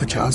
50